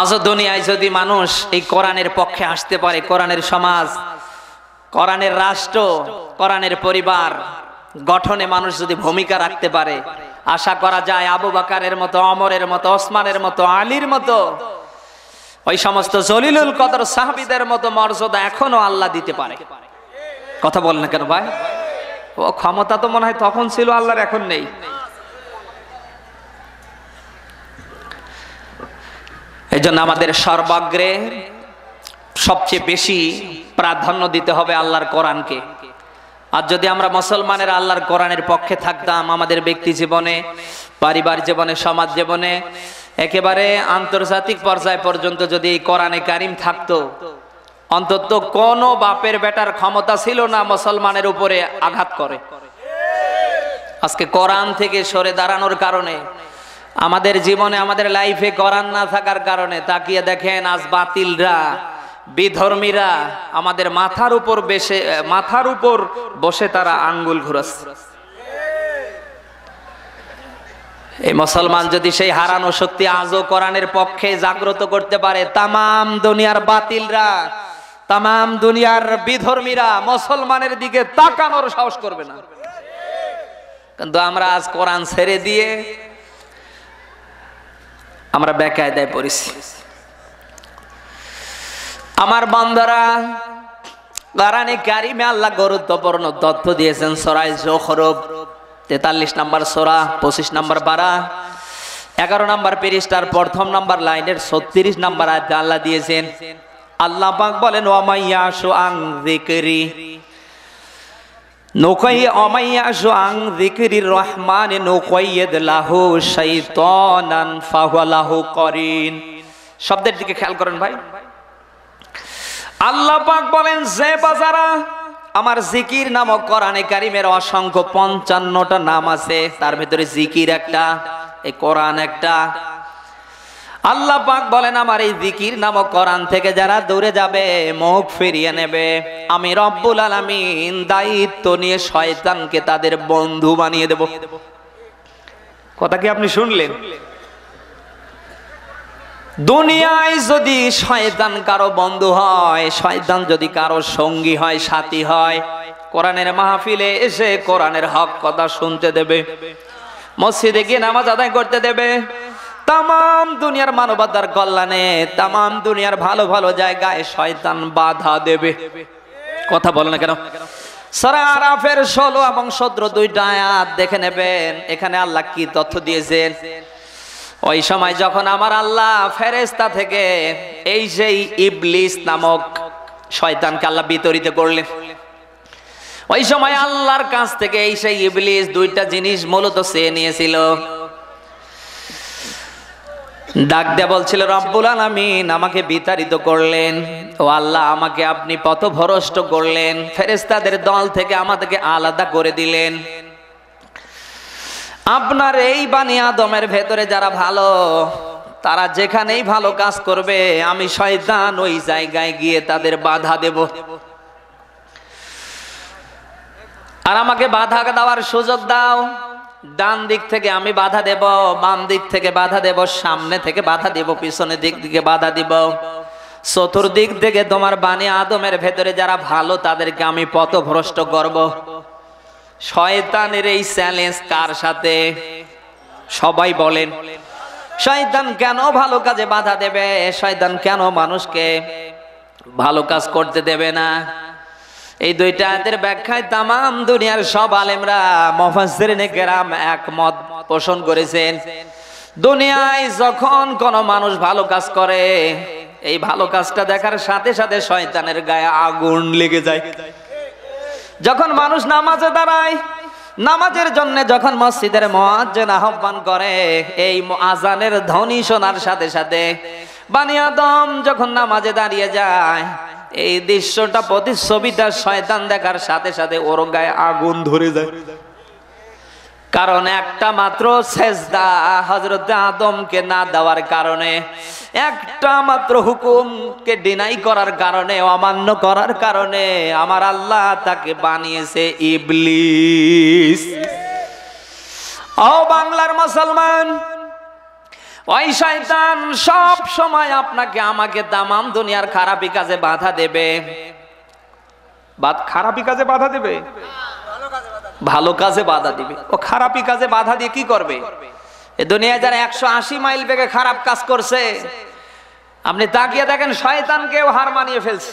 আজ দুনিয়ায় যদি মানুষ এই কোরআনের পক্ষে আসতে পারে, কোরআনের সমাজ, কোরআনের রাষ্ট্র, কোরআনের পরিবার গঠনে মানুষ যদি ভূমিকা রাখতে পারে, আশা করা যায় আবু বকরের মতো, ওমরের মতো, ওসমানের মতো, আলীর মতো, ওই সমস্ত জলিলুল কদর সাহাবীদের মতো মর্যাদা এখনো আল্লাহ দিতে পারে। কথা বল না কেন ভাই? ও ক্ষমতা তো মনে হয় তখন ছিল, আল্লাহর এখন নেই। এই জন্য আমাদের সর্বাগ্রে সবচেয়ে বেশি প্রাধান্য দিতে হবে আল্লাহর কোরআনকে। আর যদি আমরা মুসলমানের আল্লাহর কোরআনের পক্ষে থাকতাম, আমাদের ব্যক্তি জীবনে, পারিবারিক জীবনে, সমাজ জীবনে, একেবারে আন্তর্জাতিক পর্যায় পর্যন্ত যদি এই কোরআনে কারিম থাকতো, অন্তত কোন বাপের বেটার ক্ষমতা ছিল না মুসলমানের উপরে আঘাত করে। আজকে কোরআন থেকে সরে দাঁড়ানোর কারণে, আমাদের জীবনে, আমাদের লাইফে কোরআন না থাকার কারণে তাকিয়ে দেখেন আজ বাতিলরা, বিধর্মীরা আমাদের মাথার উপর বসে তারা আঙ্গুল ঘুরাচ্ছে। এই মুসলমান যদি সেই হারানো শক্তি আজও কোরআনের পক্ষে জাগ্রত করতে পারে, তামাম দুনিয়ার বাতিলরা, তামাম দুনিয়ার বিধর্মীরা মুসলমানের দিকে তাকানোর সাহস করবে না। কিন্তু আমরা আজ কোরআন ছেড়ে দিয়ে আমরা বেকায়দায় পড়েছি। আমার বান্দারা, কোরআনে কারিমে আল্লাহ গুরুত্বপূর্ণ তথ্য দিয়েছেন। সূরা যুখরুফ 43 নম্বর সূরা, 25 নম্বর পারা, 11 নম্বর পৃষ্ঠার প্রথম নম্বর লাইনের 36 নম্বর আয়াত আল্লাহ দিয়েছেন। আল্লাহ পাক বলেন, ওয়া মাইয়াশু আন যিকরি নুকাইয়্যিদু আন যিকরির রহমানি নুকাইয়্যিদ লাহু শাইতানান ফাহুয়া লাহু করিন। শব্দের দিকে খেয়াল করেন ভাই। আল্লাহ পাক বলেন, যে বাজারা আমার জিকির নামক কোরআনে কারিমের অসংখ্য 55টা নাম আছে, তার ভিতরে জিকির একটা, এই কোরআন একটা। আল্লাহ পাক বলেন, আমার এই জিকির নামক কোরআন থেকে যারা দূরে যাবে, মুখ ফিরিয়ে নেবে, আমি রব্বুল আলামিন দায়িত্ব নিয়ে শয়তানকে তাদের বন্ধু বানিয়ে দেব। কথা কি আপনি শুনলেন? দুনিয়ায় যদি শয়তান কারো বন্ধু হয়, শয়তান যদি কারো সঙ্গী হয়, সাথী হয়, কোরআনের মাহফিলে এসে কোরআনের হক কথা শুনতে দেবে, মসজিদে গিয়ে নামাজ আদায় করতে দেবে, তামাম দুনিয়ার মানবতার কল্যাণে, তামাম দুনিয়ার ভালো ভালো জায়গায় শয়তান বাধা দেবে। কথা বলে না কেন? সূরা আরাফের 16 এবং 17 দুইটা আয়াত দেখে নেবেন, এখানে আল্লাহ কি তথ্য দিয়েছেন। ওই সময় যখন আমার আল্লাহ ফেরেশতা থেকে এই সেই ইবলিস নামক শয়তানকে আল্লাহ বিতাড়িত করলেন, ওই সময় আল্লাহর কাছ থেকে এই সেই ইবলিস দুইটা জিনিস মূলত চেয়ে নিয়েছিল। ডাক দিয়ে বলছিল, রব্বুল আলামিন আমাকে বিতাড়িত করলেন, ও আল্লাহ আমাকে আপনি পথভ্রষ্ট করলেন, ফেরেশতাদের দল থেকে আমাদেরকে আলাদা করে দিলেন। আপনার এই বানি আদমের ভেতরে যারা ভালো, তারা যেখানেই ভালো কাজ করবে, আমি শয়তান ওই জায়গায় গিয়ে তাদের বাধা দেব। আর আমাকে বাধা দেওয়ার সুযোগ দাও। ডান দিক থেকে আমি বাধা দেব, বাম দিক থেকে বাধা দেব, সামনে থেকে বাধা দেব, পিছনের দিক থেকে বাধা দিব, চতুর্দিক থেকে তোমার বানি আদমের ভেতরে যারা ভালো তাদেরকে আমি পথভ্রষ্ট করব। শয়তানের এই চ্যালেঞ্জ কার সাথে? সবাই বলেন, শয়তান কেন ভালো কাজে বাধা দেবে? শয়তান কেন মানুষকে ভালো কাজ করতে দেবে না? এই দুইটা আয়াতের ব্যাখ্যায় তামাম দুনিয়ার সব আলেমরা, মুফাসসিরিনে কেরাম একমত পোষণ করেছেন। দুনিয়ায় যখন কোন মানুষ ভালো কাজ করে, এই ভালো কাজটা দেখার সাথে সাথে শয়তানের গায়ে আগুন লেগে যায়। যখন মানুষ নামাজে দাঁড়ায়, নামাজের জন্য যখন মসজিদের মুয়াজ্জিন আহ্বান করে, এই আযানের ধ্বনি শোনার সাথে সাথে বানি আদম যখন নামাজে দাঁড়িয়ে যায়, এই দৃশ্যটা, প্রতিচ্ছবিটা শয়তান দেখার সাথে সাথে ওর গায়ে আগুন ধরে যায়। কারণ একটা মাত্র সেজদা হযরত আদমকে না দেওয়ার কারণে, একটা মাত্র হুকুমকে ডিনাই করার কারণে, অমান্য করার কারণে আমার আল্লাহ তাকে বানিয়েছে ইবলিস। ও বাংলার মুসলমান, ওই শয়তান সব সময় আপনাকে আমাকে তামাম দুনিয়ার খারাপি কাজে বাধা দেবে। খারাপি কাজে বাধা দেবে, ভালো কাজে বাধা দিবে। ও খারাপি কাজে বাধা দিয়ে কি করবে? এই দুনিয়ায় যারা 180 মাইল বেগে খারাপ কাজ করছে, আপনি তাকিয়ে দেখেন শয়তানকেও হার মানিয়ে ফেলছে।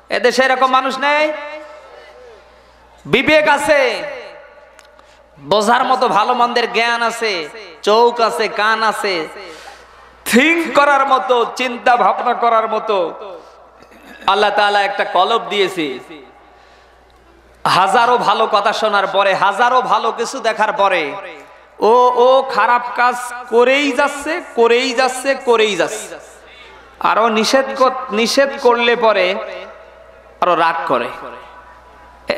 এদেশে এরকম মানুষ নেই? বিবেক আছে, বোঝার মতো ভালো মন্দের জ্ঞান আছে, চোখ আছে, কান আছে, থিঙ্ক করার মতো, চিন্তা ভাবনা করার মতো আল্লাহ তাআলা একটা কলব দিয়েছে। হাজারো ভালো কথা শোনার পরে, হাজারো ভালো কিছু দেখার পরে ও খারাপ কাজ করেই যাচ্ছে, করেই যাচ্ছে, করেই যাচ্ছে। আরো নিষেধ করলে পরে আরো রাগ করে।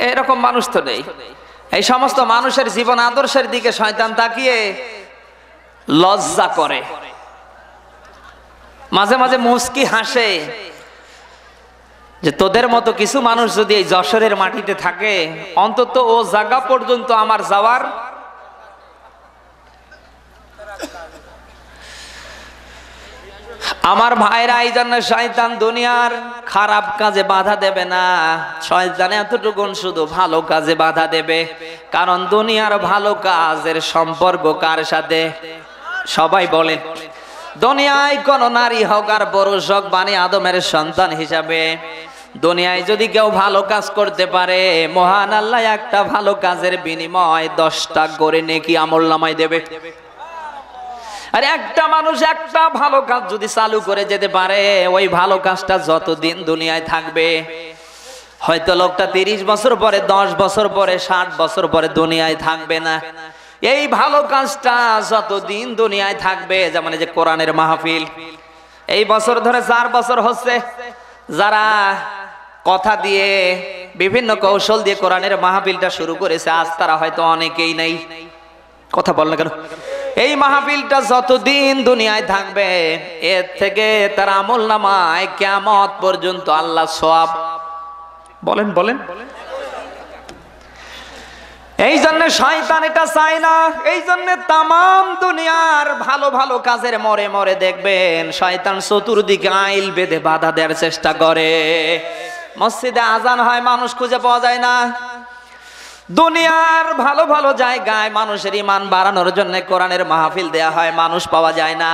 এরকম মানুষ তো নেই। এই সমস্ত মানুষের জীবন আদর্শের দিকে শয়তান তাকিয়ে লজ্জা করে, মাঝে মাঝে মুস্কি হাসে যে তোদের মতো কিছু মানুষ যদি এই যশোরের মাটিতে থাকে, অন্তত ও জায়গা পর্যন্ত আমার যাওয়ার। আমার ভাইরা, এই জন্য শয়তান দুনিয়ার খারাপ কাজে বাধা দেবে না। শয়তান এতটুকুন শুধু ভালো কাজে বাধা দেবে। কারণ দুনিয়ার ভালো কাজের সম্পর্ক কার সাথে? সবাই বলেন। দুনিয়ায় কোন নারী হোক আর পুরুষ হোক, বানি আদমের সন্তান হিসাবে দুনিয়ায় যদি কেউ ভালো কাজ করতে পারে, মহান আল্লাহ একটা ভালো কাজের বিনিময় 10টা করে নেকি আমলনামায় দেবে। আর একটা মানুষ একটা ভালো কাজ যদি চালু করে যেতে পারে, ওই ভালো কাজটা যতদিন দুনিয়ায় থাকবে, হয়তো লোকটা 30 বছর পরে, 10 বছর পরে, 60 বছর পরে দুনিয়ায় থাকবে না। এই ভালো কাজটা যতদিন দুনিয়ায় থাকবে, যেমন এই যে কোরআনের মাহফিল, এই বছর ধরে 4 বছর হচ্ছে, যারা কথা দিয়ে বিভিন্ন কৌশল দিয়ে কোরআনের মাহফিলটা শুরু করেছে, আজ তারা হয়তো অনেকেই নেই। কথা বল না কেন? এই মাহফিলটা যতদিন দুনিয়ায় থাকবে, এর থেকে তার আমলনামায় কিয়ামত পর্যন্ত আল্লাহ সওয়াব বলেন বলেন। এই জন্য শয়তান এটা চায় না। এই জন্য তামাম দুনিয়ার ভালো ভালো কাজের মরে মরে দেখবেন শয়তান চতুর্দিকে আইল বেঁধে বাধা দেওয়ার চেষ্টা করে। মসজিদে আজান হয়, মানুষ খুঁজে পাওয়া যায় না। দুনিয়ার ভালো ভালো জায়গায় মানুষের ঈমান বাড়ানোর জন্য কোরআনের মাহফিল দেয়া হয়, মানুষ পাওয়া যায় না।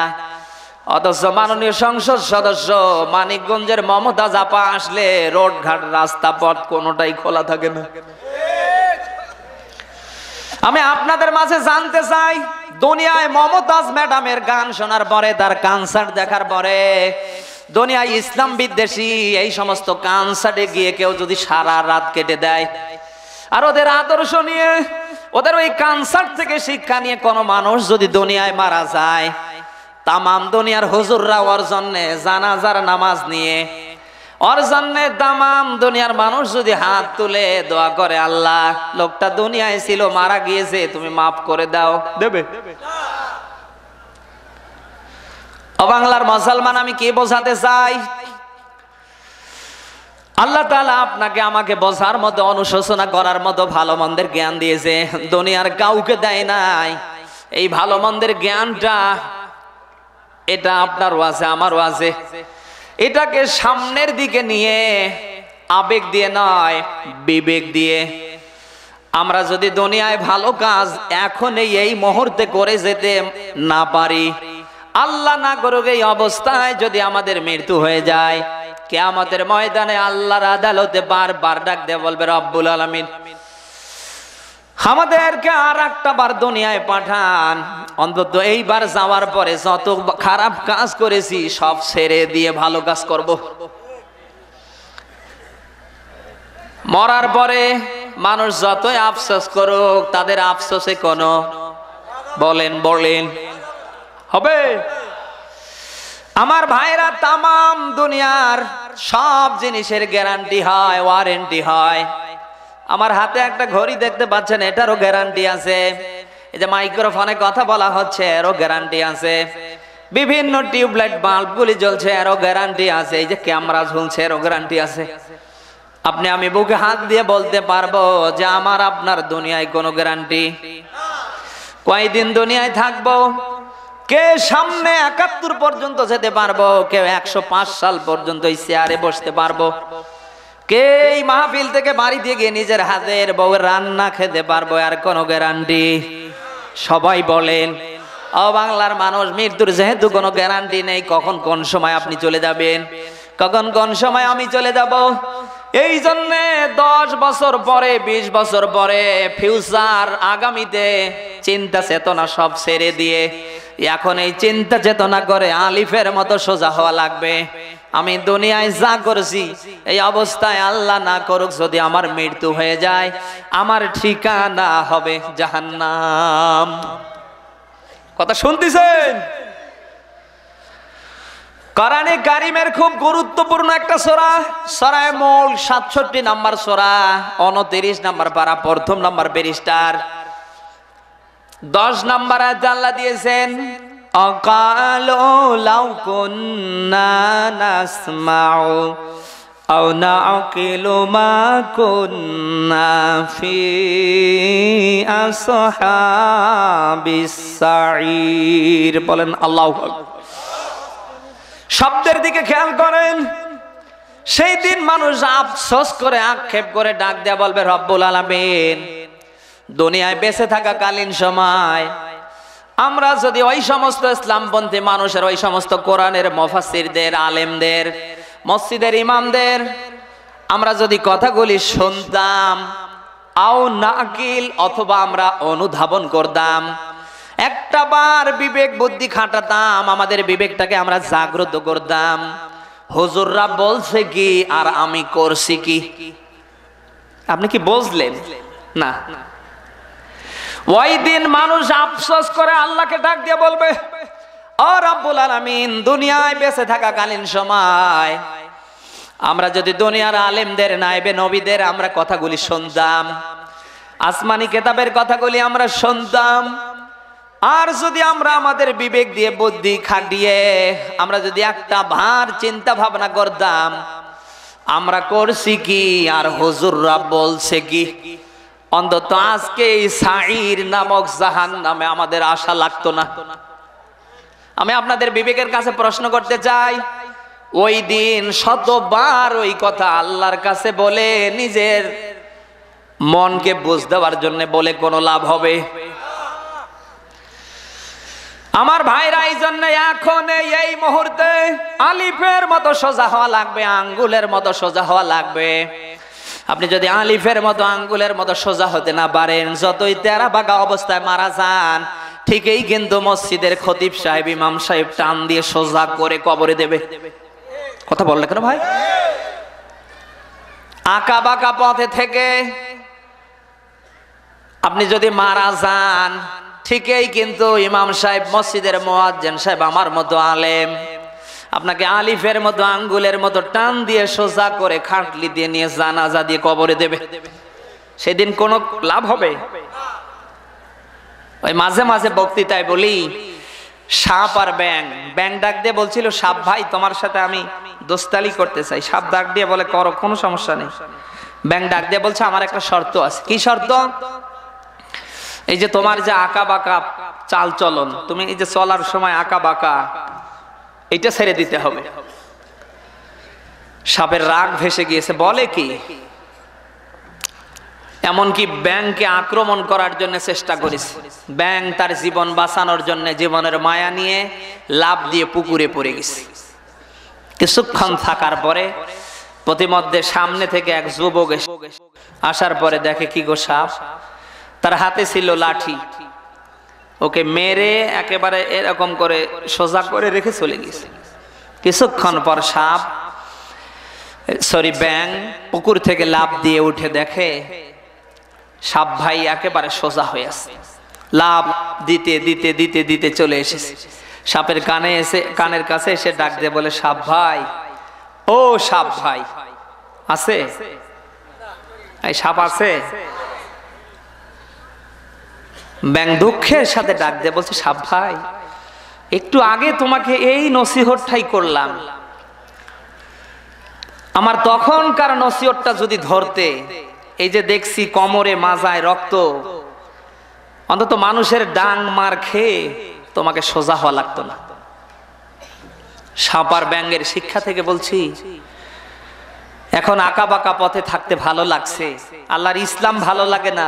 অথচ মাননীয় সংসদ সদস্য মানিকগঞ্জের মমতাজ আপা আসলে রোড ঘাট রাস্তা পথ কোনোটাই খোলা থাকে না। আমি আপনাদের মাঝে জানতে চাই, দুনিয়ায় মমতাজ ম্যাডামের গান শোনার পরে, তার কনসার্ট দেখার পরে, দুনিয়ায় ইসলাম বিদ্বেষী এই সমস্ত কনসার্টে গিয়ে কেউ যদি সারা রাত কেটে দেয়, আর ওদের আদর্শ নিয়ে, ওদের ওই কনসার্ট থেকে শিক্ষা নিয়ে কোনো মানুষ যদি দুনিয়ায় মারা যায়, তামাম দুনিয়ার হুজুররা ওর জন্যে জানাজার নামাজ নিয়ে, ওর জন্যে তামাম দুনিয়ার মানুষ যদি হাত তুলে দোয়া করে, আল্লাহ লোকটা দুনিয়ায় ছিল, মারা গিয়েছে, তুমি মাফ করে দাও, দেবে? ও বাংলার মুসলমান, আমি কি বোঝাতে চাই? আল্লাহ তাআলা আপনাকে আমাকে বোঝার মতো, অনুশোচনা করার মতো ভালো মন্দের জ্ঞান দিয়েছে, দুনিয়ার কাউকে দেয় নাই। এই ভালো মন্দের জ্ঞানটা এটা আপনারও আছে, আমারও আছে। এটাকে সামনের দিকে নিয়ে, আবেগ দিয়ে নয়, বিবেক দিয়ে আমরা যদি দুনিয়ায় ভালো কাজ এখন এই মুহূর্তে করে যেতে না পারি, আল্লাহ না করুক এই অবস্থায় যদি আমাদের মৃত্যু হয়ে যায়, কিয়ামতের ময়দানে আল্লাহর আদালতে বারবার ডাক দিয়ে বলবে, রব্বুল আলামিন আমাদেরকে আর একটা বার দুনিয়ায় পাঠান, অন্তত এইবার যাওয়ার পরে যত খারাপ কাজ করেছি সব ছেড়ে দিয়ে ভালো কাজ করব। মরার পরে মানুষ যতই আফসোস করুক, তাদের আফসোসে কোনো বলেন হবে? আমার ভাইরা, তামাম দুনিয়ার সব জিনিসের গ্যারান্টি হয়, ওয়ারেন্টি হয়। আমার হাতে একটা ঘড়ি দেখতে পাচ্ছেন, এটারও গ্যারান্টি আছে। এই যে মাইক্রোফোনে কথা বলা হচ্ছে, এরও গ্যারান্টি আছে। বিভিন্ন টিউবলাইট বাল্বগুলি জ্বলছে, এরও গ্যারান্টি আছে। এই যে ক্যামেরা ঝুলছে, এরও গ্যারান্টি আছে। আপনি আমি বুকে হাত দিয়ে বলতে পারবো যে আমার আপনার দুনিয়ায় কোনো গ্যারান্টি? কয়দিন দুনিয়ায় থাকবো, কে সামনে 71 পর্যন্ত যেতে পারবো, কেউ 105 সাল পর্যন্ত এই চেয়ারে বসতে পারবো, কে এই মাহফিল থেকে বাড়ি দিয়ে গিয়ে নিজের হাতের বউয়ের রান্না খেতে পারবো, আর কোনো গ্যারান্টি? সবাই বলেন ও বাংলার মানুষ, মৃত্যুর যেহেতু কোনো গ্যারান্টি নেই, কখন কোন সময় আপনি চলে যাবেন, কখন কোন সময় আমি চলে যাব। এই জন্য 10 বছর পরে, 20 বছর পরে, ফিউচার, আগামীতে চিন্তা চেতনা সব ছেড়ে দিয়ে এখন এই চিন্তা চেতনা করে আলিফের মতো সোজা হওয়া লাগবে। আমি দুনিয়ায় যা করছি এই অবস্থায় আল্লাহ না করুক যদি আমার মৃত্যু হয়ে যায়, আমার ঠিকানা হবে জাহান্নাম। কথা শুনতেছেন? কোরআনে কারিমের খুব গুরুত্বপূর্ণ একটা সূরা, সূরা মুলক 67 নাম্বার সূরা, 29 নাম্বার পারা, প্রথম নাম্বার ব্যারিস্টার, 10 নাম্বার আয়াত আল্লাহ দিয়েছেন, আকালু লাউ কুন্না নাসমাউ আও নাআকিলু মা কুন্না ফি আসহাবিস সাঈর। বলেন আল্লাহু আকবার। শব্দের দিকে খেয়াল করেন। সেই দিন মানুষ আফসোস করে, আক্ষেপ করে ডাক দেয়া বলবে, রব্বুল আলামিন, দুনিয়ায় বেঁচে থাকাকালীন সময় আমরা যদি ওই সমস্ত ইসলামপন্থী মানুষের, ওই সমস্ত কোরআনের মুফাসসিরদের, আলেমদের, মসজিদের ইমামদের আমরা যদি কথাগুলি শুনতাম, আও নাকিল, অথবা আমরা অনুধাবন করতাম, একটা বার বিবেক বুদ্ধি খাটাতাম, আমাদের বিবেকটাকে আমরা জাগ্রত করতাম, হুজুররা বলছে কি আর আমি করছি কি। আপনি কি বুঝলেন? না। ওই দিন মানুষ আফসোস করে আল্লাহকে ডাক দিয়ে বলবে, ও রব্বুল আলামিন, দুনিয়ায় বেঁচে থাকাকালীন সময় আমরা যদি দুনিয়ার আলেমদের, নায়েবে নবীদের আমরা কথাগুলি শুনতাম, আসমানি কিতাবের কথাগুলি আমরা শুনতাম, আর যদি আমরা আমাদের বিবেক দিয়ে, বুদ্ধি খাটিয়ে আমরা যদি একটা ভার চিন্তা ভাবনা করতাম, আমরা করছি কি আর হুজুররা বলছে কি, অন্তত আজকে এই সাঈর নামক জাহান্নামে আমাদের আশা লাগতো না। আমি আপনাদের বিবেকের কাছে প্রশ্ন করতে চাই, ওই দিন শতবার ওই কথা আল্লাহর কাছে বলে নিজের মনকে বুঝ দেওয়ার জন্য বলে কোনো লাভ হবে? আমার ভাইরা, এই জন্য এখন এই মুহূর্তে আলিফের মতো সোজা হওয়া লাগবে, আঙ্গুলের মতো সোজা হওয়া লাগবে। আপনি যদি আলিফের মতো, আঙ্গুলের মতো সোজা হতে না পারেন, যতই তেরা বাঁকা অবস্থায় মারা যান, ঠিকই কিন্তু মসজিদের খতিব সাহেব, ইমাম সাহেব টান দিয়ে সোজা করে কবরে দেবে। কথা বললে কেন ভাই? আঁকা বাঁকা পথে থেকে আপনি যদি মারা যান, ঠিকই কিন্তু ইমাম সাহেব, মসজিদের মুয়াজ্জিন সাহেব, আমার মতো আলেম আপনাকে আলিফের মতো, আঙ্গুলের মতো টান দিয়ে সোজা করে খাটলি দিয়ে নিয়ে জানাজা দিয়ে কবরে দেবে। সেদিন কোনো লাভ হবে? ওই মাঝে মাঝে বক্তৃতায় বলি, সাপ আর ব্যাং, ব্যাং ডাক দিয়ে বলছিল, সাপ ভাই তোমার সাথে আমি দোস্তালি করতে চাই। সাপ ডাক দিয়ে বলে, করো, কোনো সমস্যা নেই। ব্যাং ডাক দিয়ে বলছে, আমার একটা শর্ত আছে। কি শর্ত? এই যে তোমার যে আঁকা বাঁকা চাল চলন, তুমি এই যে চলার সময় আঁকা বাঁকা, এটা ছেড়ে দিতে হবে। সাপের রাগ ভেসে গিয়েছে, বলে কি, এমনকি ব্যাংকে আক্রমণ করার জন্য চেষ্টা করেছে। ব্যাং তার জীবন বাঁচানোর জন্য জীবনের মায়া নিয়ে লাফ দিয়ে পুকুরে পড়ে গেছে। কিছুক্ষণ থাকার পরে প্রতিমধ্যে সামনে থেকে এক যুবক আসার পরে দেখে, কি গো সাপ, তার হাতে ছিল লাঠি, ওকে মেরে একেবারে এরকম করে সোজা করে রেখে চলে গেছে। কিছুক্ষণ পর সাপ, ব্যাং পুকুর থেকে লাফ দিয়ে উঠে দেখে সাপ ভাই একেবারে সোজা হয়ে আছে, লাফ দিতে দিতে দিতে দিতে চলে এসেছে। সাপের কানের কাছে এসে ডাক দিয়ে বলে, সাপ ভাই, ও সাপ ভাই, আছে? এই সাপ আছে? ব্যাং দুঃখের সাথে ডাক দিয়ে বলছে, সাপ ভাই, একটু আগে তোমাকে এই নসিহতটাই করলাম, আমার তখনকার নসিহতটা যদি ধরতে, এই যে দেখছি কোমরে মাজায় রক্ত, অন্তত মানুষের ডাং মার খেয়ে তোমাকে সোজা হওয়া লাগতো না। সাপ আর ব্যাঙের শিক্ষা থেকে বলছি, এখন আঁকা বাঁকা পথে থাকতে ভালো লাগছে, আল্লাহর ইসলাম ভালো লাগে না,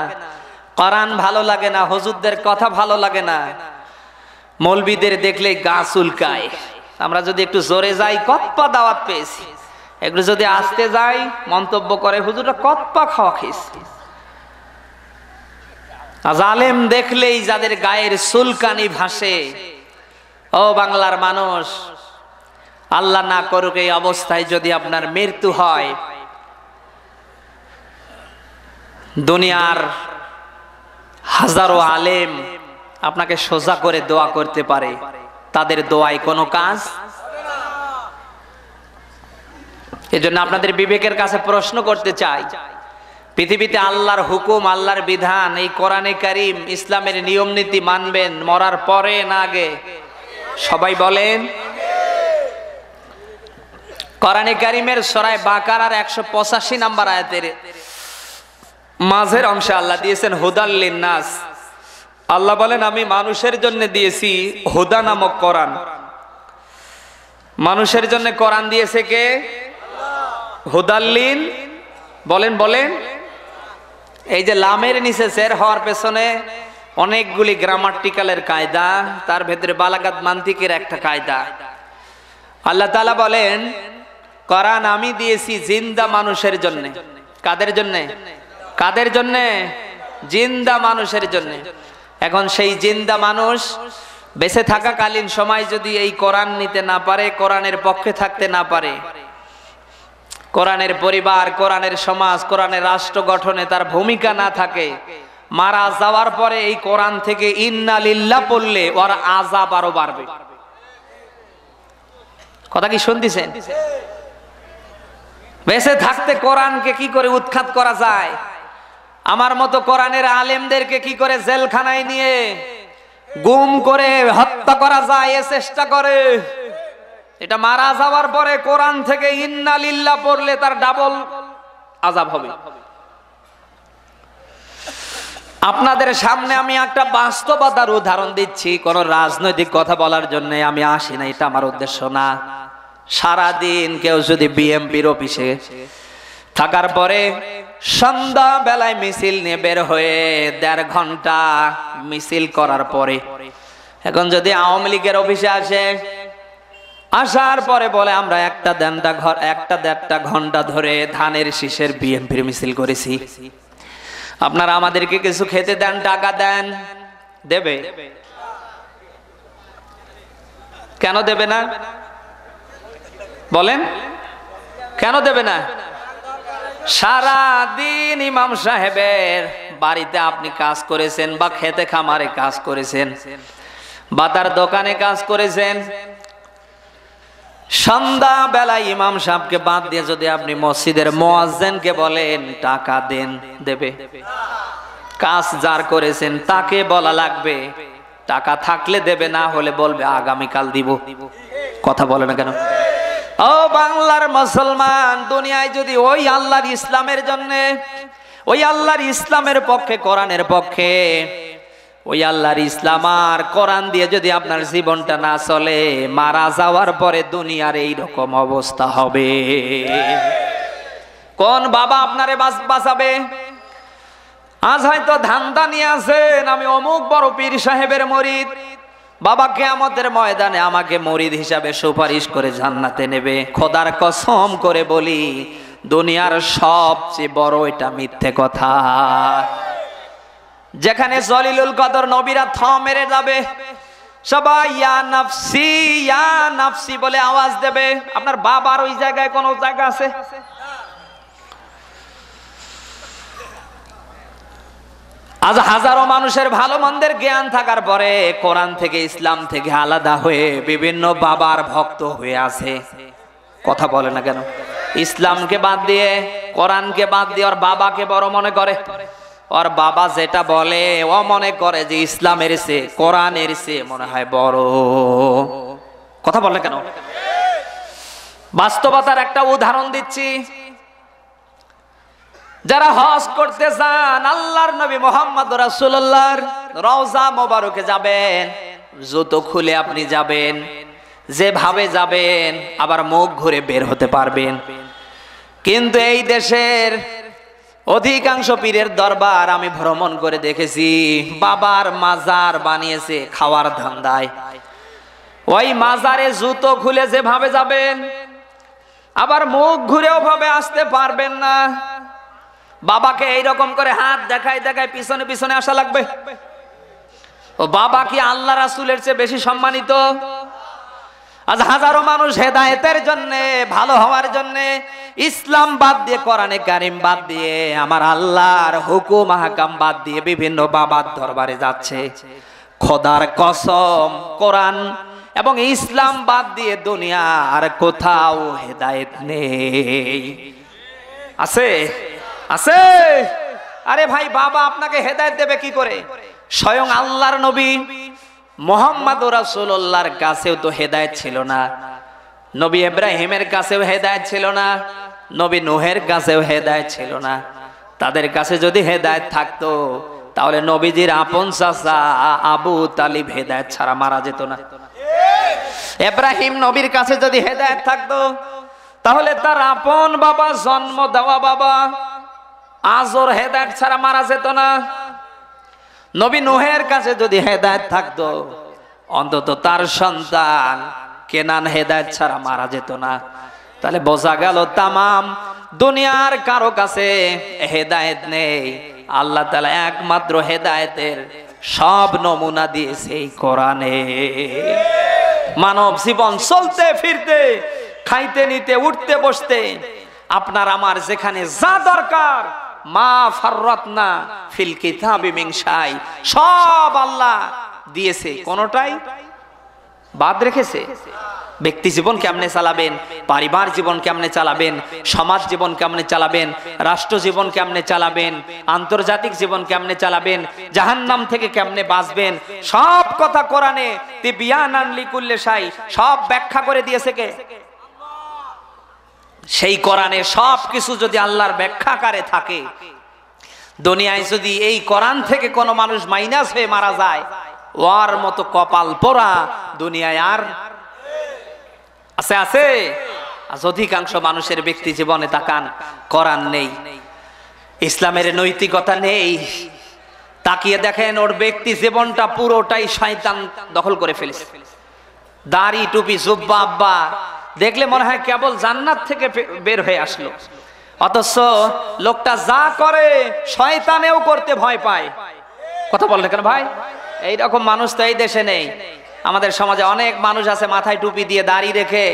কোরআন ভালো লাগে না, হুজুরদের কথা ভালো লাগে না, মৌলবীদের দেখলে গা চুলকায়। আমরা যদি একটু জোরে যাই কত পা দাওয়াত পেয়েছি, একটু যদি আস্তে যাই মন্তব্য করে হুজুররা কত পা খাওয়া খেয়েছি। জালেম দেখলেই যাদের গায়ের চুলকানি ভাসে, ও বাংলার মানুষ, আল্লাহ না করুক এই অবস্থায় যদি আপনার মৃত্যু হয়, দুনিয়ার হাজারো আলেম আপনাকে সোজা করে দোয়া করতে পারে, তাদের দোয়ায় কোনো কাজ। এজন্য আপনাদের বিবেকের কাছে প্রশ্ন করতে চাই, পৃথিবীতে আল্লাহর হুকুম, আল্লাহর বিধান, এই কোরআনে কারীম, ইসলামের নিয়ম নীতি মানবেন মরার পরে না আগে? সবাই বলেন। কোরআনে কারীমের সূরা বাকারার 185 নম্বর আয়াতের মাঝের অংশে আল্লাহ দিয়েছেন হুদাল লিন্নাস। আল্লাহ বলেন, আমি মানুষের জন্য দিয়েছি হুদা নামক কোরআন। মানুষের জন্য কোরআন দিয়েছে কে? হুদাল্লিন। বলেন বলেন। এই যে লামের নিচে জের হওয়ার পেছনে অনেকগুলি গ্রামাটিক্যালের কায়দা, তার ভেতরে বালাগাত মান্তিকের একটা কায়দা। আল্লাহ তাআলা বলেন, কোরআন আমি দিয়েছি জিন্দা মানুষের জন্য। কাদের জন্য? কাদের জন্য? জিন্দা মানুষের জন্য। এখন সেই জিন্দা মানুষ বেঁচে থাকাকালীন সময় যদি এই কোরআন নিতে না পারে, কোরআনের পক্ষে থাকতে না পারে, কোরআনের পরিবার, কোরআনের সমাজ, কোরআনের রাষ্ট্র গঠনে তার ভূমিকা না থাকে, মারা যাওয়ার পরে এই কোরআন থেকে ইন্না লিল্লাহ পড়লে ওর আযাব আরো বাড়বে। কথা কি শুনতেছেন? বেঁচে থাকতে কোরআনকে কি করে উৎখাত করা যায়, আমার মতো কোরআনের আলেমদেরকে কি করে জেলখানায় নিয়ে গুম করে হত্যা করা যায় এ চেষ্টা করে। এটা মারা যাওয়ার পরে কোরআন থেকে ইন্না লিল্লাহ পড়লে তার ডাবল আযাব হবে। আপনাদের সামনে আমি একটা বাস্তবতার উদাহরণ দিচ্ছি, কোন রাজনৈতিক কথা বলার জন্য আমি আসি না, এটা আমার উদ্দেশ্য না। সারাদিন কেউ যদি বিএমপির অফিসে থাকার পরে সন্ধ্যা বেলায় মিছিল নিয়ে বের হয়ে 1.5 ঘন্টা মিছিল করার পরে এখন যদি আওয়ামী লীগের অফিসে আসে, আসার পরে বলে আমরা একটা 1.5 ঘন্টা ধরে ধানের শীষের বিএমপির মিছিল করেছি, আপনারা আমাদেরকে কিছু খেতে দেন, টাকা দেন, দেবে? কেন দেবে না? বলেন কেন দেবে না? সারা দিন ইমাম সাহেবের বাড়িতে আপনি কাজ করেছেন, বা খেতে খামারে কাজ করেছেন, বা তার দোকানে কাজ করেছেন, সন্ধ্যা বেলায় ইমাম সাহেবকে বাদ দিয়ে যদি আপনি মসজিদের মুয়াজ্জিনকে বলেন টাকা দেন, দেবে? কাজ যার করেছেন তাকে বলা লাগবে, টাকা থাকলে দেবে, না হলে বলবে আগামীকাল দিব। কথা বলে না কেন? ও বাংলার মুসলমান, দুনিয়ায় যদি ওই আল্লাহর ইসলামের জন্য, ওই আল্লাহর ইসলামের পক্ষে, কোরআনের পক্ষে, ওই আল্লাহর ইসলাম আর কোরআন দিয়ে যদি আপনার জীবনটা না চলে, মারা যাওয়ার পরে দুনিয়ার এই রকম অবস্থা হবে। কোন বাবা আপনারে বাঁচাবে? আজ হয়তো ধান্দা নিয়ে আছেন, আমি অমুক বড় পীর সাহেবের মুরিদ, বাবা কিয়ামতের ময়দানে আমাকে মুরিদ হিসাবে সুপারিশ করে জান্নাতে নেবে। খোদার কসম করে বলি, দুনিয়ার সবচেয়ে বড় এটা মিথ্যে কথা। যেখানে জলিলুল কদর নবীরা থম মেরে যাবে, সবাই ইয়া নাফসি ইয়া নাফসি বলে আওয়াজ দেবে, আপনার বাবার ওই জায়গায় কোন জায়গা আছে? আজ হাজারো মানুষের ভালো মন্দের জ্ঞান থাকার পরে কোরআন থেকে, ইসলাম থেকে আলাদা হয়ে বিভিন্ন বাবার ভক্ত হয়ে আছে। কথা বলে না কেন? ইসলামকে বাদ দিয়ে, কোরআনকে বাদ দিয়ে ওর বাবাকে বড় মনে করে। ওর বাবা যেটা বলে ও মনে করে যে ইসলামের চেয়ে, কোরআনের চেয়ে মনে হয় বড়। কথা বলে কেন? বাস্তবতার একটা উদাহরণ দিচ্ছি। যারা হজ করতে চান, আল্লাহর নবী মুহাম্মদ রাসূলুল্লাহর রওজা মোবারকে যাবেন, জুতো খুলে আপনি যাবেন, যেভাবে যাবেন আবার মুখ ঘুরে বের হতে পারবেন। কিন্তু এই দেশের অধিকাংশ পীরের দরবার আমি ভ্রমণ করে দেখেছি, বাবার মাজার বানিয়েছে খাওয়ার ধান্দায়। ওই মাজারে জুতো খুলে যেভাবে যাবেন আবার মুখ ঘুরেও ভাবে আসতে পারবেন না। বাবাকে এইরকম করে হাত দেখায় দেখায় পিছনে পিছনে আসা লাগবে। ও বাবা কি আল্লাহ রাসূলের চেয়ে বেশি সম্মানিত? আজ হাজারো মানুষ হেদায়েতের জন্য, ভালো হওয়ার জন্য ইসলাম বাদ দিয়ে, কোরআনে কারিম বাদ দিয়ে, আমার আল্লাহর হুকুম আহকাম বাদ দিয়ে বিভিন্ন বাবার দরবারে যাচ্ছে। খোদার কসম, কোরআন এবং ইসলাম বাদ দিয়ে দুনিয়ার কোথাও হেদায়েত নেই। আছে? আছে? আরে ভাই, বাবা আপনাকে হেদায়েত দেবে কি করে? স্বয়ং আল্লাহর নবী মুহাম্মদ রাসূলুল্লাহর কাছেও তো হেদায়েত ছিল না, নবী ইব্রাহিমের কাছেও হেদায়েত ছিল না, নবী নূহের কাছেও হেদায়েত ছিল না। তাদের কাছে যদি হেদায়েত থাকতো তাহলে নবীজির আপন চাচা আবু তালিব হেদায়েত ছাড়া মারা যেত না। ইব্রাহিম নবীর কাছে যদি হেদায়েত থাকতো তাহলে তার আপন বাবা, জন্ম দেওয়া বাবা আজর হেদায়েত ছাড়া মারা যেত না। নবী নূহের কাছে যদি হেদায়েত থাকতো অন্তত তার সন্তান কেনান হেদায়েত ছাড়া মারা যেত না। তাহলে বোঝা গেল তামাম দুনিয়ার কারো কাছে হেদায়েত নেই। আল্লাহ তাআলা একমাত্র হেদায়েতের সব নমুনা দিয়েছে এই কোরআনে। মানব জীবন চলতে ফিরতে, খাইতে নিতে, উঠতে বসতে আপনার আমার যেখানে যা দরকার, মা ফাররাতনা ফিল কিতাবি মিন শাই, সব আল্লাহ দিয়েছে, কোনটাই বাদ রেখেছে? ব্যক্তি জীবন কেমনে চালাবেন, পরিবার জীবন কেমনে চালাবেন, সমাজ জীবন কেমনে চালাবেন, রাষ্ট্র জীবন কেমনে চালাবেন, আন্তর্জাতিক জীবন কেমনে চালাবেন, জাহান্নাম থেকে কেমনে বাঁচবেন, সব কথা কোরআনে তিবিয়ানান লিকুল্লি শাই সব ব্যাখ্যা করে দিয়েছে কে? সেই কোরআনে সব কিছু যদি আল্লাহর ব্যাখ্যাকারে থাকে, দুনিয়ায় যদি এই কোরআন থেকে কোনো মানুষ মাইনাস হয়ে মারা যায়, ওর মতো কপাল পোড়া দুনিয়ায় আর আছে? আছে? আজ অধিকাংশ মানুষের ব্যক্তি জীবনে তাকান, কোরআন নেই, ইসলামের নৈতিকতা নেই। তাকিয়ে দেখেন ওর ব্যক্তি জীবনটা পুরোটাই শয়তান দখল করে ফেলেছে। দাড়ি, টুপি, জুব্বা, আব্বা দেখলে মনে হয় কেবল জান্নাত থেকে বের হয়ে আসলো, অথচ লোকটা যা করে শয়তানেও করতে ভয় পায়। কথা বললে কেন ভাই? এইরকম মানুষ তো এই দেশে নেই। আমাদের সমাজে অনেক মানুষ আছে মাথায় টুপি দিয়ে, দাড়ি রেখে,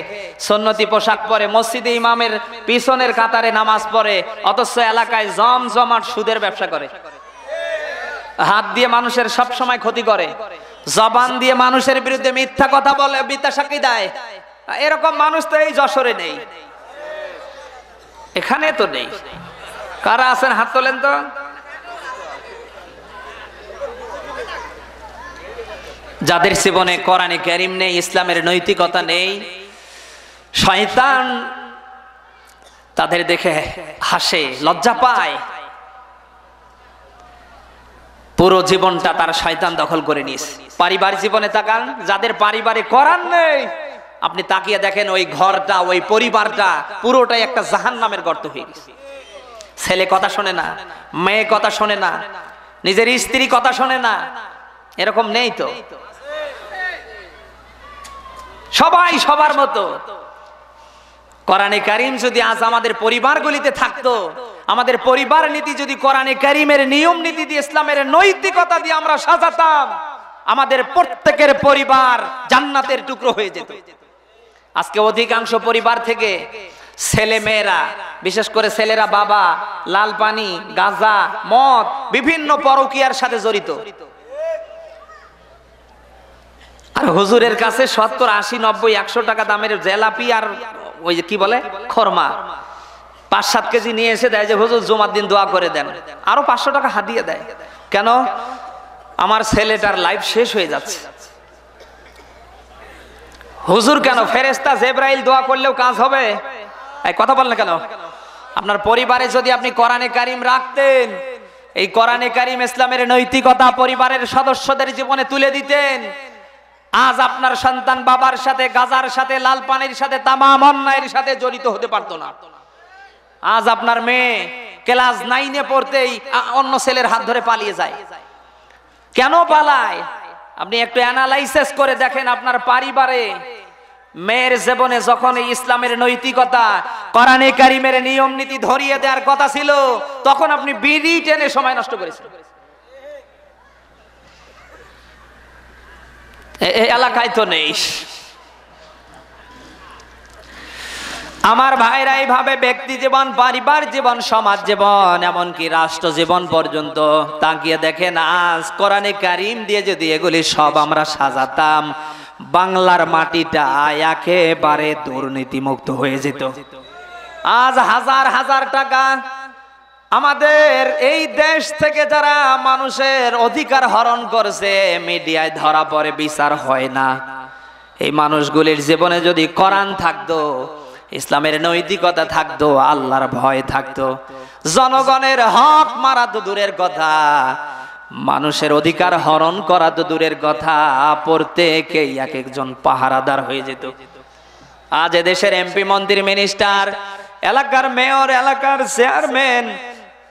সুন্নতি পোশাক পরে, মসজিদে ইমামের পিছনের কাতারে নামাজ পড়ে, অথচ এলাকায় জমজমাট সুদের ব্যবসা করে। হাত দিয়ে মানুষের সব সময় ক্ষতি করে, জবান দিয়ে মানুষের বিরুদ্ধে মিথ্যা কথা বলে, মিথ্যা সাক্ষী দেয়। এরকম মানুষ তো এই যশোরে নেই, এখানে তো নেই। কারা আছেন হাত তোলেন তো? যাদের জীবনে কোরআনে কারীম নেই, ইসলামের নৈতিকতা নেই, শয়তান তাদের দেখে হাসে, লজ্জা পায়। পুরো জীবনটা তার শয়তান দখল করে নিয়েছে। পারিবারিক জীবনে তাকান, যাদের পরিবারে কোরআন নেই, আপনি তাকিয়ে দেখেন ওই ঘরটা, ওই পরিবারটা পুরোটাই একটা জাহান্নামের গর্ত হয়ে গেছে। ছেলে কথা শোনে না, মেয়ে কথা শোনে না, নিজের স্ত্রী কথা শোনে না, এরকম নেই তো? সবাই সবার মতো। কোরআনে কারীম যদি আজ আমাদের পরিবারগুলিতে থাকতো, আমাদের পরিবার নীতি যদি কোরআনে কারীমের নিয়ম নীতি দিয়ে, ইসলামের নৈতিকতা দিয়ে আমরা সাজাতাম, আমাদের প্রত্যেকের পরিবার জান্নাতের টুকরো হয়ে যেত। আজকে অধিকাংশ পরিবার থেকে ছেলে মেয়েরা, বিশেষ করে ছেলেরা বাবা লাল পানি, গাঁজা, মদ, বিভিন্ন পরকীয়ার সাথে জড়িত। আর হুজুরের কাছে 70, 80, 90, 100 টাকা দামের জেলাপি আর ওই যে কি বলে খরমা 5-7 কেজি নিয়ে এসে দেয় যে হুজুর জুমার দিন দোয়া করে দেন, আরো 500 টাকা হাদিয়ে দেয়। কেন? আমার ছেলেটার লাইফ শেষ হয়ে যাচ্ছে। হুজুর কেন? ফেরেশতা জিবরাইল দোয়া করলেও কাজ হবে? এই কথা বল না কেন? আপনার পরিবারে যদি আপনি কোরআনে কারীম রাখতেন, এই কোরআনে কারীম ইসলামের নৈতিকতা পরিবারের সদস্যদের জীবনে তুলে দিতেন, আজ আপনার সন্তান বাবার সাথে, গাজার সাথে, লাল পানির সাথে, তামাম অন্যায়ের সাথে জড়িত হতে পারতো না। আজ আপনার মেয়ে ক্লাস 9-এ পড়তেই অন্য ছেলের হাত ধরে পালিয়ে যায়। কেন পালায়? আপনি একটু অ্যানালাইসিস করে দেখেন আপনার পরিবারে মেয়ের জীবনে যখন এই ইসলামের নৈতিকতা, কোরআনে কারিমের নিয়ম নীতি ধরিয়ে দেওয়ার কথা ছিল, তখন আপনি বিড়ি টেনে সময় নষ্ট করেছেন। এই এলাকায় তো নেই। আমার ভাইরা, এইভাবে ব্যক্তি জীবন, পরিবার জীবন, সমাজ জীবন, এমনকি রাষ্ট্র জীবন পর্যন্ত তাকিয়ে দেখেন। আজ কোরআনে কারিম দিয়ে যদি এগুলি সব আমরা সাজাতাম, বাংলার মাটিটা একেবারে দুর্নীতিমুক্ত হয়ে যেত। আজ হাজার হাজার টাকা আমাদের এই দেশ থেকে যারা মানুষের অধিকার হরণ করছে, মিডিয়ায় ধরা পড়ে, বিচার হয় না। এই মানুষগুলির জীবনে যদি কোরআন থাকতো, ইসলামের নৈতিকতা থাকতো, আল্লাহর ভয় থাকতো, জনগণের হক মারা তো দূরের কথা, মানুষের অধিকার হরণ করা তো দূরের কথা, প্রত্যেকেই এক একজন পাহারাদার হয়ে যেত। আজ এদেশের এমপি, মন্ত্রী, মিনিস্টার, এলাকার মেয়র, এলাকার চেয়ারম্যান,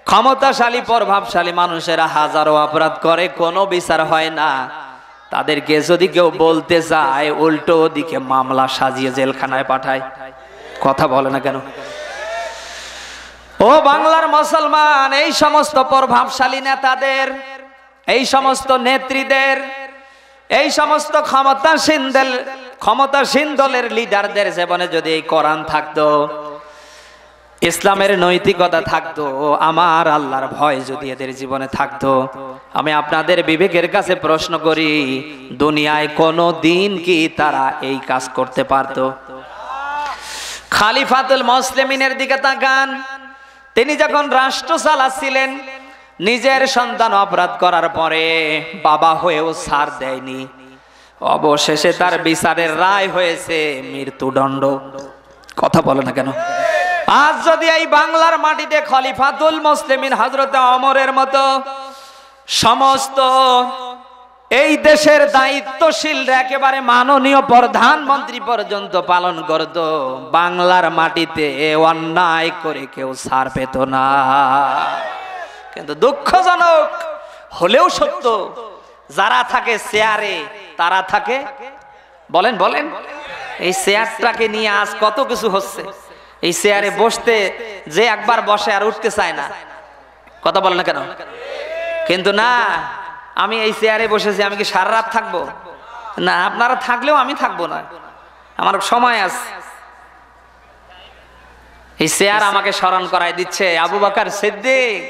ক্ষমতাশালী প্রভাবশালী মানুষেরা হাজারো অপরাধ করে, কোনো বিচার হয় না। তাদেরকে যদি কেউ বলতে চায়, উল্টো দিকে মামলা সাজিয়ে জেলখানায় পাঠায়। কথা বলে না কেন? ও বাংলার মুসলমান, এই সমস্ত প্রভাবশালী নেতাদের, এই সমস্ত নেত্রীদের, এই সমস্ত ক্ষমতাসীন দলের লিডারদের জীবনে যদি এই কোরআন থাকতো, ইসলামের নৈতিকতা থাকতো, আমার আল্লাহর ভয় যদি এদের জীবনে থাকতো, আমি আপনাদের বিবেকের কাছে প্রশ্ন করি, দুনিয়ায় কোনো দিন কি তারা এই কাজ করতে পারতো? খালিফাতুল মুসলিমিনের দিকে তাকান। তিনি যখন রাষ্ট্র চালাচ্ছিলেন, নিজের সন্তান অপরাধ করার পরে বাবা হয়েও ছাড় দেয়নি। অবশেষে তার বিচারের রায় হয়েছে মৃত্যুদণ্ড। কথা বলে না কেন? আজ যদি এই বাংলার মাটিতে খলিফাতুল মুসলিমিন হযরতে ওমরের মতো সমস্ত এই দেশের দায়িত্বশীল একেবারে মাননীয় প্রধানমন্ত্রী পর্যন্ত পালন করত, বাংলার মাটিতে অন্যায় করে কেউ ছাড় পেত না। কিন্তু দুঃখজনক হলেও সত্য, যারা থাকে চেয়ারে তারা থাকে, বলেন বলেন, এই চেয়ারটাকে নিয়ে আজ কত কিছু হচ্ছে। এই চেয়ারে বসতে যে একবার বসে আর উঠতে চায় না। কথা বলে না কেন? কিন্তু না, আমি এই চেয়ারে বসেছি, আমি কি সারা রাত থাকবো? না, আপনারা থাকলেও আমি থাকবো না, আমার সময় আছে। এই চেয়ার আমাকে স্মরণ করাই দিচ্ছে আবু বকর সিদ্দিক,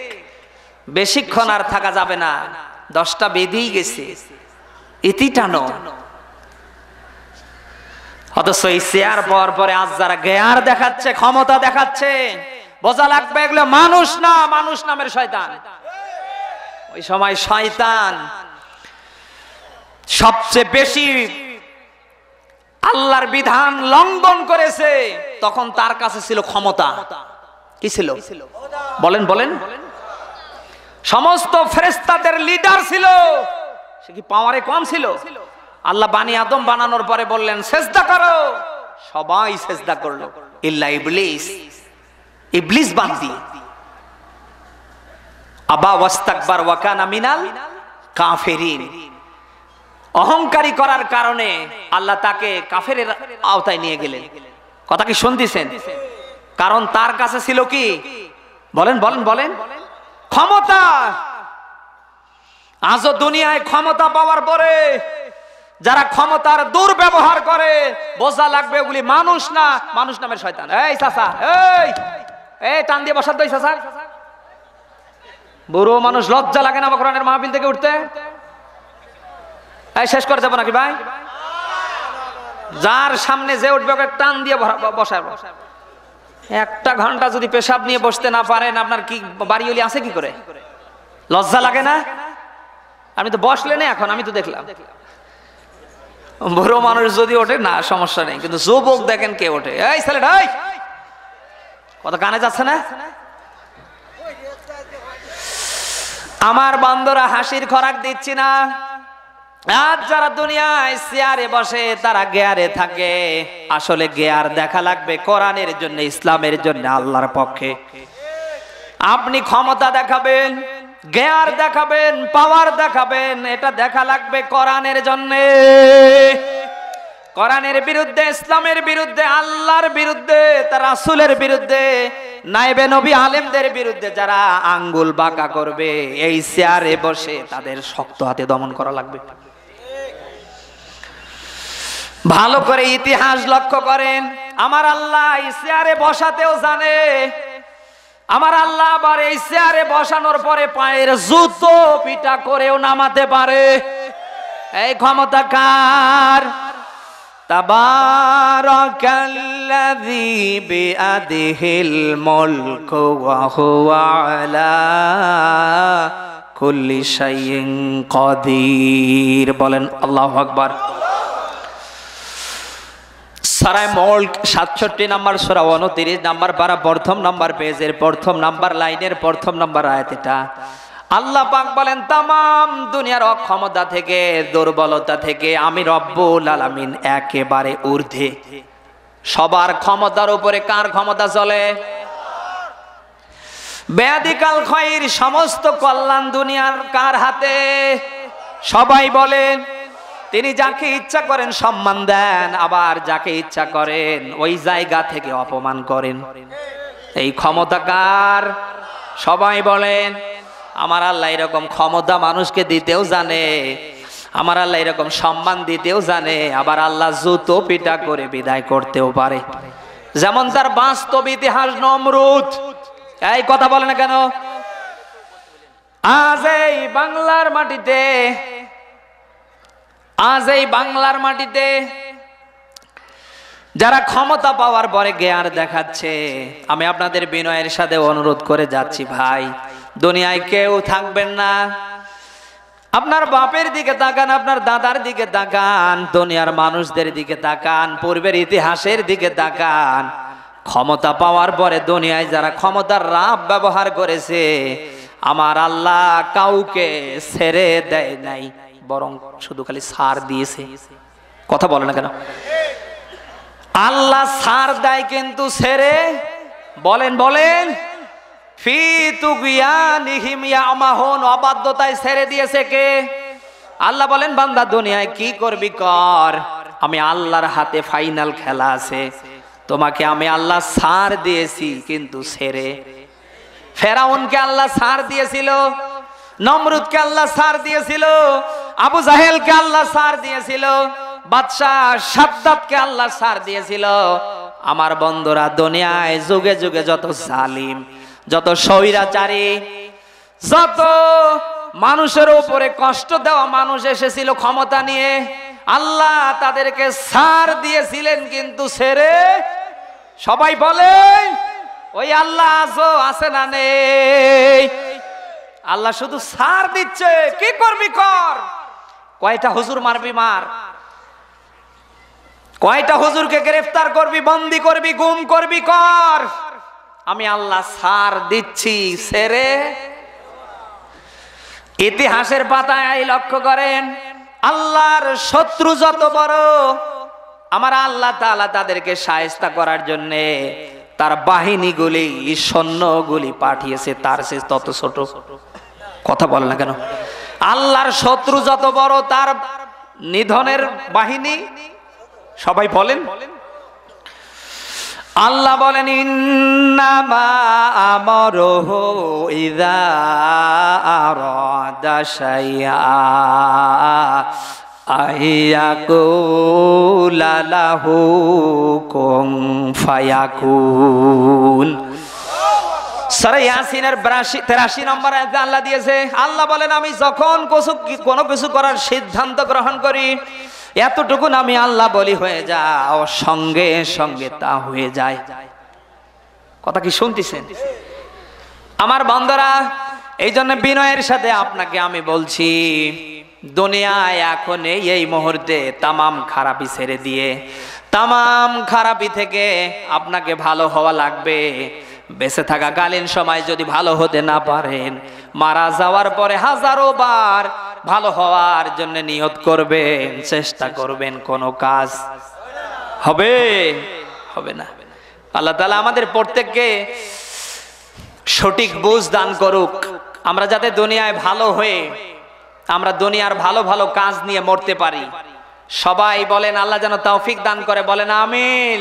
বেশিক্ষণ আর থাকা যাবে না, 10টা বেঁধেই গেছে, ইতি টানো। অথচ এই চেয়ার পাওয়ার পরে আজ যারা জ্ঞান দেখাচ্ছে, ক্ষমতা দেখাচ্ছে, বোঝা লাগবে এগুলো মানুষ না, মানুষ নামের শয়তান। ওই সময় শয়তান সবচেয়ে বেশি আল্লাহর বিধান লঙ্ঘন করেছে, তখন তার কাছে ছিল ক্ষমতা। কি ছিল? বলেন বলেন। সমস্ত ফেরেশতাদের লিডার ছিল, সে কি পাওয়ারে কম ছিল? আল্লাহ বানি আদম বানানোর পরে বললেন সেজদা করো, সবাই সেজদা করলো ইল্লা ইবলিস। ইবলিস বাদ দিয়ে আবা ওয়াস্তাকবার ওয়া কানা মিনাল কাফিরিন, অহংকারী করার কারণে আল্লাহ তাকে কাফেরের আওতায় নিয়ে গেলেন। কথা কি শুনতেছেন? কারণ তার কাছে ছিল কি? বলেন বলেন বলেন, ক্ষমতা। আজও দুনিয়ায় ক্ষমতা পাওয়ার পরে যারা ক্ষমতার দুর্ব্যবহার করে, বোঝা লাগবে ওগুলি মানুষ না, মানুষ নামের শয়তান। এই চাচা, এই টান দিয়ে বসার দই চাচা, বুড়ো মানুষ, লজ্জা লাগে না কোরআনের মাহফিল থেকে উঠতে? এই শেষ করে দেবো নাকি ভাই? যার সামনে যে উঠবে ওকে টান দিয়ে বসাবো। 1 ঘন্টা যদি পেশাব নিয়ে বসতে না পারেন, আপনার কি বাড়িওলি আছে কি করে? লজ্জা লাগে না? আমি তো বসলে না এখন, আমি তো দেখলাম। বুড়ো মানুষ যদি ওঠে না সমস্যা নেই, কিন্তু যুবক দেখেন কে ওঠে। এই ছেলেটা, কত কানে যাচ্ছে না? আমার বান্দরা হাসির খোরাক দিচ্ছি না, আজ যারা দুনিয়ায় চেয়ারে বসে তারা গেয়ারে থাকে, আসলে গেয়ার দেখা লাগবে কোরআনের জন্য, ইসলামের জন্য, আল্লাহর পক্ষে। আপনি ক্ষমতা দেখাবেন, গেয়ার দেখাবেন, পাওয়ার দেখাবেন, এটা দেখা লাগবে কোরআনের জন্য। কোরআনের বিরুদ্ধে, ইসলামের বিরুদ্ধে, আল্লাহর বিরুদ্ধে, তার রাসূলের বিরুদ্ধে, নায়েবে নবী আলেমদের বিরুদ্ধে যারা আঙ্গুল বাঁকা করবে, এই চেয়ারে বসে তাদের শক্ত হাতে দমন করা লাগবে। ভালো করে ইতিহাস লক্ষ্য করেন, আমার আল্লাহ এই চেয়ারে বসাতেও জানে, আমার আল্লাহ আবার এই চেয়ারে বসানোর পরে পায়ের জুতো পিটা করেও নামাতে পারে। এই ক্ষমতা কার? তাবারাকাল্লাযী বিআদিহিল মুলকু ওয়া হুয়া আলা কুল্লি শাইইন কাদির। বলেন আল্লাহু আকবার। সূরা মুলক 67 নম্বর সূরা 29 নম্বর পারা প্রথম নম্বর পেজের প্রথম নম্বর লাইনের প্রথম নম্বর আয়াত। এটা আল্লাহ পাক বলেন, তামাম দুনিয়ার অক্ষমতা থেকে, দুর্বলতা থেকে আমি রব্বুল আলামিন একেবারে ঊর্ধ্বে। সবার ক্ষমতার উপরে কার ক্ষমতা চলে? বেয়াদিকাল খায়র, সমস্ত কল্যাণ দুনিয়ার কার হাতে? সবাই বলেন। তিনি যাকে ইচ্ছা করেন সম্মান দেন, আবার যাকে ইচ্ছা করেন ওই জায়গা থেকে অপমান করেন। এই ক্ষমতা কার? সবাই বলেন। আমার আল্লাহ এরকম ক্ষমতা মানুষকে দিতেও জানে, আমার আল্লাহ এরকম সম্মান দিতেও জানে, আবার আল্লাহ জুতো পিটা করে বিদায় করতেও পারে। যেমন তার বাস্তব ইতিহাস নমরুদ। এই কথা বলে না কেন? আজ এই বাংলার মাটিতে, আজ এই বাংলার মাটিতে যারা ক্ষমতা পাওয়ার পরে জ্ঞান দেখাচ্ছে, আমি আপনাদের বিনয়ের সাথে অনুরোধ করে যাচ্ছি, ভাই দুনিয়ায় কেউ থাকবেন না। আপনার বাপের দিকে তাকান, আপনার দাদার দিকে তাকান, দুনিয়ার মানুষদের দিকে তাকান, পূর্বের ইতিহাসের দিকে তাকান। ক্ষমতা পাওয়ার পরে দুনিয়ায় যারা ক্ষমতার রাব ব্যবহার করেছে, আমার আল্লাহ কাউকে ছেড়ে দেয় নাই, বরং শুধু খালি ছাড় দিয়েছে। কথা বলে না কেন? আল্লাহ ছাড় দেয় কিন্তু ছেড়ে, বলেন বলেন, ফি তুগয়ানিহিম ইয়ামাহুন, অবাধ্যতায় ছেড়ে দিয়েছে কে? আল্লাহ বলেন, বান্দা দুনিয়ায় কি করবি কর, আমি আল্লাহর হাতে ফাইনাল খেলা আছে। তোমাকে আমি আল্লাহ ছাড় দিয়েছি কিন্তু ছেড়ে। ফেরাউনকে আল্লাহ ছাড় দিয়েছিল, নমরুদকে আল্লাহ ছাড় দিয়েছিল, আবু জাহেলকে আল্লাহ ছাড় দিয়েছিল, বাদশাহ সাদ্দাতকে আল্লাহ ছাড় দিয়েছিল। আমার বন্ধুরা, দুনিয়ায় যুগে যুগে যত জালিম, যত স্বৈরাচারী, যত মানুষের উপরে কষ্ট দেওয়া মানুষ এসেছিল ক্ষমতা নিয়ে, আল্লাহ তাদেরকে ছাড় দিয়েছিলেন কিন্তু ছেড়ে। সবাই বলে, ওই আল্লাহ আজও আছে না নেই? আল্লাহ শুধু ছাড় দিচ্ছে, কি করবি কর। কয়টা হুজুর মারবি মার, কয়টা হুজুরকে গ্রেফতার করবি, বন্দি করবি, গুম করবি কর, আমি আল্লাহ ছাড় দিচ্ছি ছেড়ে। ইতিহাসের পাতায় লক্ষ্য করেন, আল্লাহর শত্রু যত বড়, আমার আল্লাহ তাআলা তাদেরকে শায়েস্তা করার জন্য তার বাহিনীগুলি, সৈন্যগুলি পাঠিয়েছে তার সে তত ছোট। কথা বলে না কেন? আল্লাহর শত্রু যত বড়, তার নিধনের বাহিনী। সবাই বলেন। আল্লাহ বলেন, ইন্নামা আমরুহু ইযা আরাদা শাইআ আইয়াকুলা লাহু কুন ফায়াকুন। সূরা ইয়াসিনের 83 নম্বর আয়াতে আল্লাহ দিয়েছে, আল্লাহ বলেন, আমি যখন কোনো কিছু করার সিদ্ধান্ত গ্রহণ করি, এতটুকু আমি আল্লাহ বলি হয়ে যাও, সঙ্গে সঙ্গে তা হয়ে যায়। কথা কি শুনতেছেন আমার বন্ধুরা? এই জন্য বিনয়ের সাথে আপনাকে আমি বলছি, দুনিয়ায় এখন এই মুহূর্তে তামাম খারাপি ছেড়ে দিয়ে, তামাম খারাপি থেকে আপনাকে ভালো হওয়া লাগবে। বেঁচে থাকাকালীন সময় যদি ভালো হতে না পারেন, মারা যাওয়ার পরে হাজারো বার ভালো হওয়ার জন্য নিয়ত করবেন, চেষ্টা করবেন, কোনো কাজ হবে হবে না। আল্লাহ তাআলা আমাদের প্রত্যেককে সঠিক বুঝ দান করুক, আমরা যাতে দুনিয়ায় ভালো হয়ে আমরা দুনিয়ার ভালো ভালো কাজ নিয়ে মরতে পারি। সবাই বলেন আল্লাহ যেন তৌফিক দান করে, বলেন আমিন।